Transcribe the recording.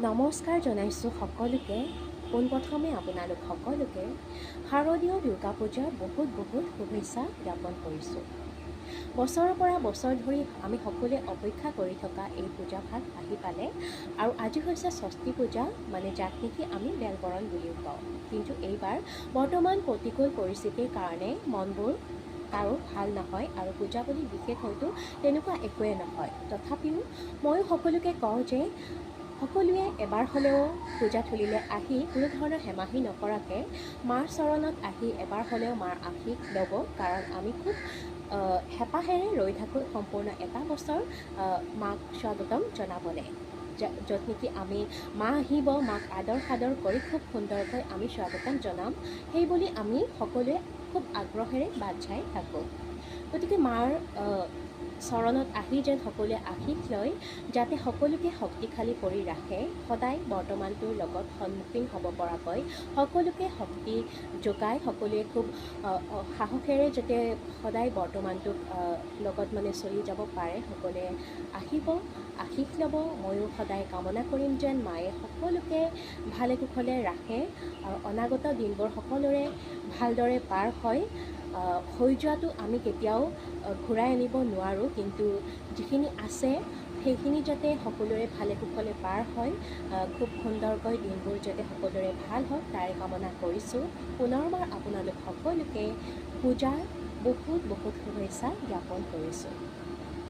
নমস্কাৰ জনাইছোঁ সকলোকে। পোনপ্ৰথমে আপোনালোক সকলোকে শাৰদীয় দুৰ্গা পূজাৰ বহুত শুভেচ্ছা জ্ঞাপন কৰিছোঁ। বছৰৰ পৰা বছৰ ধৰি আমি সকলোৱে অপেক্ষা কৰি থকা এই পূজাভাগ আহি পালে আৰু আজি হৈছে ষষ্ঠী পূজা, মানে যাক নেকি আমি বেলবৰণ বুলিও কওঁ। কিন্তু এইবাৰ বৰ্তমান প্ৰতিকূল পৰিস্থিতিৰ কাৰণে মনবোৰ কাৰো ভাল নহয় আৰু পূজা বুলি বিশেষ হয়তো তেনেকুৱা একোৱে নহয়। তথাপিও ময়ো সকলোকে কওঁ যে সকলোৱে এবাৰ হ'লেও পূজাথলীলৈ আহি কোনো ধৰণৰ হেমাহি নকৰাকৈ মাৰ চৰণত আহি এবাৰ হ'লেও মাৰ আশীষ ল'ব, কাৰণ আমি খুব হেঁপাহেৰে ৰৈ থাকোঁ সম্পূৰ্ণ এটা বছৰ মাক স্বাগতম জনাবলৈ, য'ত নেকি আমি মা আহিব, মাক আদৰ সাদৰ কৰি খুব সুন্দৰকৈ আমি স্বাগতম জনাম, সেইবুলি আমি সকলোৱে খুব আগ্ৰহেৰে বাট চাই থাকোঁ। গতিকে মাৰ চৰণত আহি যেন সকলোৱে আশীষ লয়, যাতে সকলোকে শক্তিশালী কৰি ৰাখে, সদায় বৰ্তমানটোৰ লগত সন্মুখীন হ'ব পৰাকৈ সকলোকে শক্তি যোগায়, সকলোৱে খুব সাহসেৰে যাতে সদায় বৰ্তমানটোক লগত মানে চলি যাব পাৰে, সকলোৱে আহিব, আশীষ ল'ব। ময়ো সদায় কামনা কৰিম যেন মায়ে সকলোকে ভালে কুশলে ৰাখে আৰু অনাগত দিনবোৰ সকলোৰে ভালদৰে পাৰ হয়। হৈ যোৱাটো আমি কেতিয়াও ঘূৰাই আনিব নোৱাৰোঁ, কিন্তু যিখিনি আছে সেইখিনি যাতে সকলোৰে ভালে কুশলে পাৰ হয়, খুব সুন্দৰকৈ দিনবোৰ যাতে সকলোৰে ভাল হওক তাৰে কামনা কৰিছোঁ। পুনৰবাৰ আপোনালোক সকলোকে পূজাৰ বহুত শুভেচ্ছা জ্ঞাপন কৰিছোঁ।